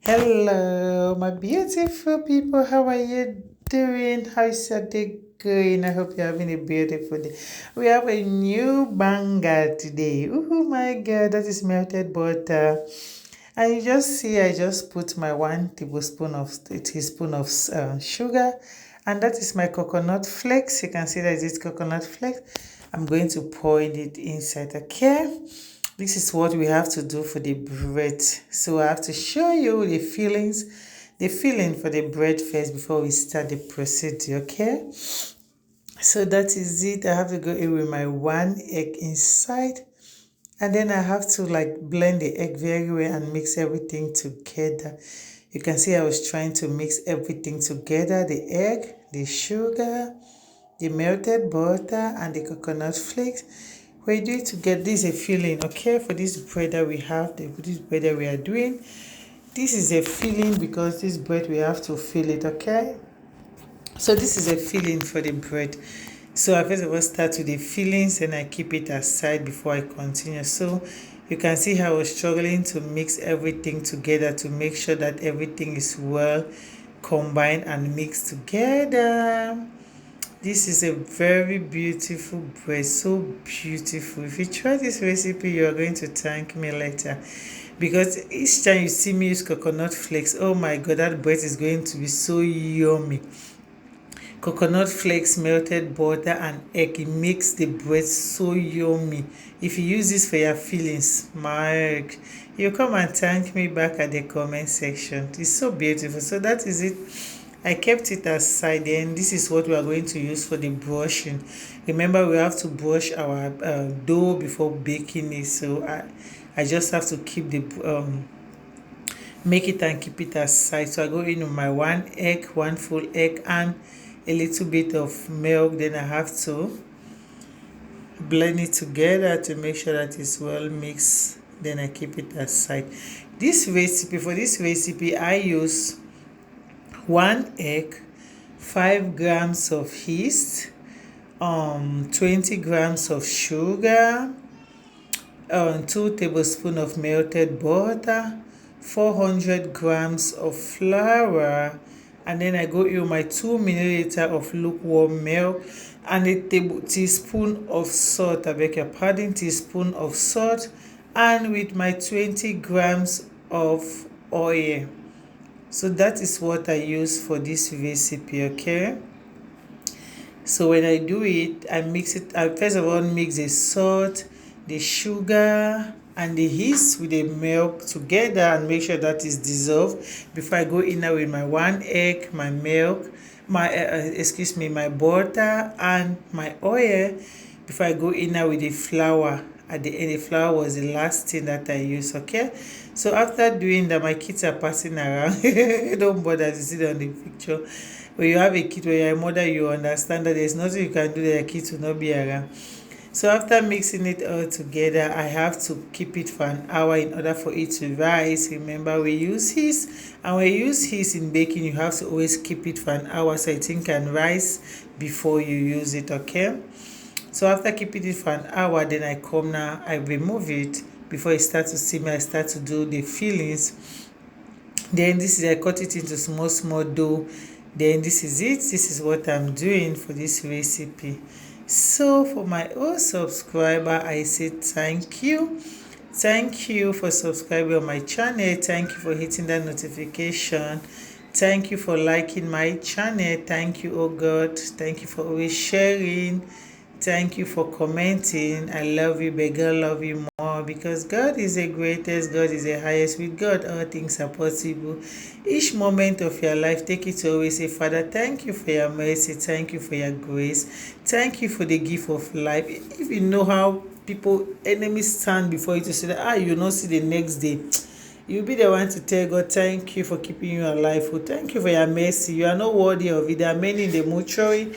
Hello, my beautiful people. How are you doing? How's your day going? I hope you're having a beautiful day. We have a new banger today. Oh my god, that is melted butter. And you just see, I just put my 1 teaspoon of sugar, and that is my coconut flakes. You can see that it's coconut flakes. I'm going to pour it inside. Okay, this is what we have to do for the bread. So I have to show you the filling for the bread first before we start the procedure. Okay, so that is it. I have to go in with my 1 egg inside, and then I have to like blend the egg very well and mix everything together. You can see I was trying to mix everything together: the egg, the sugar, the melted butter, and the coconut flakes. We do it to get this a filling. Okay, for this bread that we have, this bread that we are doing, this is a filling because this bread we have to fill it. Okay, so this is a filling for the bread. So I first of all start with the fillings and I keep it aside before I continue. So you can see how I was struggling to mix everything together to make sure that everything is well combined and mixed together. This is a very beautiful bread, so beautiful. If you try this recipe, you are going to thank me later, because each time you see me use coconut flakes, oh my god, that bread is going to be so yummy. Coconut flakes, melted butter, and egg, it makes the bread so yummy. If you use this for your fillings, Mark, you come and thank me back at the comment section. It's so beautiful. So that is it. I kept it aside, and this is what we are going to use for the brushing. Remember, we have to brush our dough before baking it. So I just have to keep the make it and keep it aside. So I go in with my 1 egg, 1 full egg, and a little bit of milk. Then I have to blend it together to make sure that it's well mixed. Then I keep it aside. For this recipe, I use 1 egg, 5 grams of yeast, 20 grams of sugar, 2 tablespoons of melted butter, 400 grams of flour, and then I go in my 2 milliliter of lukewarm milk and a teaspoon of salt. I beg your pardon, teaspoon of salt, and with my 20 grams of oil. So that is what I use for this recipe. Okay, so when I do it, I mix it. I first of all mix the salt, the sugar, and the yeast with the milk together and make sure that is dissolved before I go in there with my 1 egg, my milk, my butter, and my oil. Before I go in there with the flour. At the end, the flour was the last thing that I used. Okay, so after doing that, my kids are passing around. Don't bother to see on the picture. When you have a kid, when you're a mother, you understand that there's nothing you can do that your kids will not be around. So after mixing it all together, I have to keep it for an hour in order for it to rise. Remember, we use yeast, and when you use yeast in baking, you have to always keep it for an hour so it can rise before you use it. Okay, so after keeping it for an hour, then I remove it before it starts to simmer. I start to do the fillings. Then I cut it into small dough. Then this is it. This is what I'm doing for this recipe. So for my old subscriber, I say thank you. Thank you for subscribing on my channel. Thank you for hitting that notification. Thank you for liking my channel. Thank you, oh God. Thank you for always sharing. Thank you for commenting. I love you, but God love you more, because God is the greatest, God is the highest. With God, all things are possible. Each moment of your life, take it to always say, Father, thank you for your mercy. Thank you for your grace. Thank you for the gift of life. If you know how enemies stand before you to say that, you will not see the next day, you'll be the one to tell God, thank you for keeping you alive. Oh, thank you for your mercy. You are not worthy of it. There are many in the mortuary.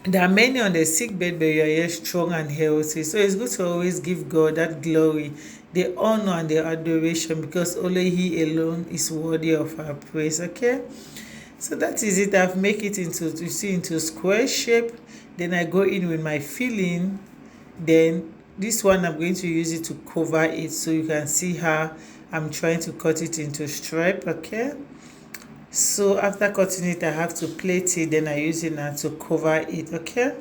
There are many on the sick bed, but you are yet strong and healthy. So it's good to always give God that glory, the honor, and the adoration, because only He alone is worthy of our praise. Okay? So that is it. I've make it into square shape. Then I go in with my filling. Then this one I'm going to use it to cover it, so you can see how I'm trying to cut it into stripe. Okay, so after cutting it, I have to plate it, then I use it now to cover it. Okay,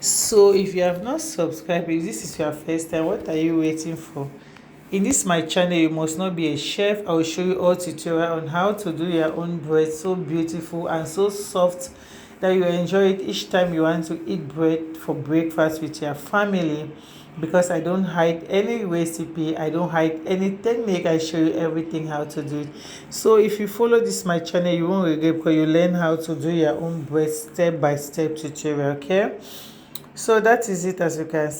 so if you have not subscribed, if this is your first time, what are you waiting for? In this my channel, you must not be a chef. I will show you all tutorial on how to do your own bread so beautiful and so soft that you enjoy it each time you want to eat bread for breakfast with your family. Because I don't hide any recipe, I don't hide any technique, I show you everything how to do it. So if you follow this my channel, you won't regret, because you learn how to do your own bread step by step tutorial. Okay, so that is it. As you can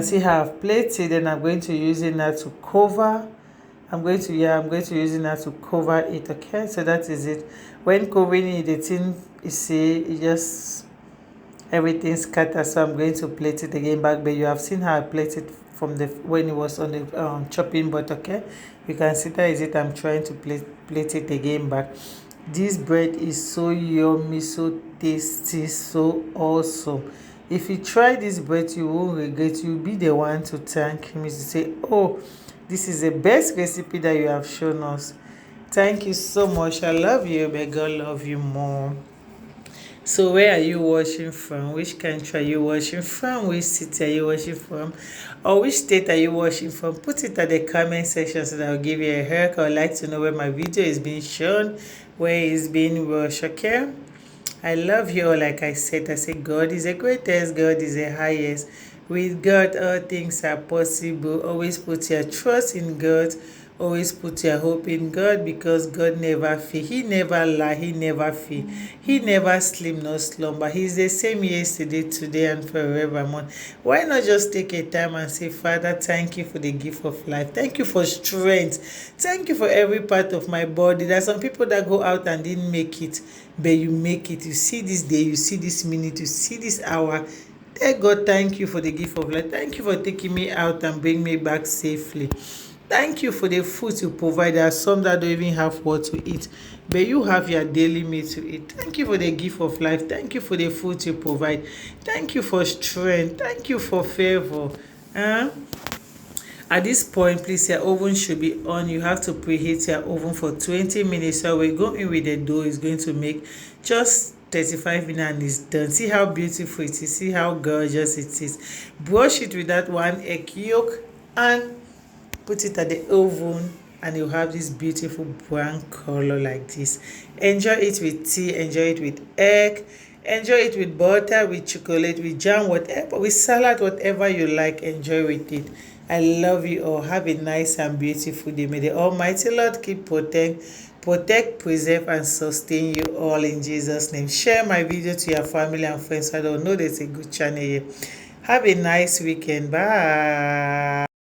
see, how I've plated, and I'm going to use it now to cover. I'm going to use it now to cover it. Okay, so that is it. When covering it, the thing, you see, it just everything scatters. So I'm going to plate it again back, but you have seen how I plated from the when it was on the chopping board. Okay, you can see that is it. I'm trying to plate it again back. This bread is so yummy, so tasty, so awesome. If you try this bread, you won't regret. You'll be the one to thank me, to say, oh, this is the best recipe that you have shown us. Thank you so much. I love you. May God love you more. So where are you watching from? Which country are you watching from? Which city are you watching from? Or which state are you watching from? Put it at the comment section so that I'll give you a haircut. I'd like to know where my video is being shown, where it's being watched. Okay, I love you all. Like I said, God is the greatest, God is the highest. With God, all things are possible. Always put your trust in God. Always put your hope in God, because God never fail. He never lie. He never fail. He never sleep nor slumber. He's the same yesterday, today, and forevermore. Why not just take a time and say, Father, thank you for the gift of life. Thank you for strength. Thank you for every part of my body. There are some people that go out and didn't make it, but you make it. You see this day, you see this minute, you see this hour. Tell God, thank you for the gift of life. Thank you for taking me out and bringing me back safely. Thank you for the food you provide. There are some that don't even have what to eat, but you have your daily meal to eat. Thank you for the gift of life. Thank you for the food you provide. Thank you for strength. Thank you for favor. At this point, please, your oven should be on. You have to preheat your oven for 20 minutes. So we go in with the dough. It's going to make just 35 minutes and it's done. See how beautiful it is. See how gorgeous it is. Brush it with that one egg yolk and put it at the oven, and you have this beautiful brown color like this. Enjoy it with tea, enjoy it with egg, enjoy it with butter, with chocolate, with jam, whatever, with salad, whatever you like, enjoy with it. I love you all. Have a nice and beautiful day. May the Almighty Lord keep protect, preserve, and sustain you all in Jesus' name. Share my video to your family and friends so I don't know there's a good channel here. Have a nice weekend. Bye.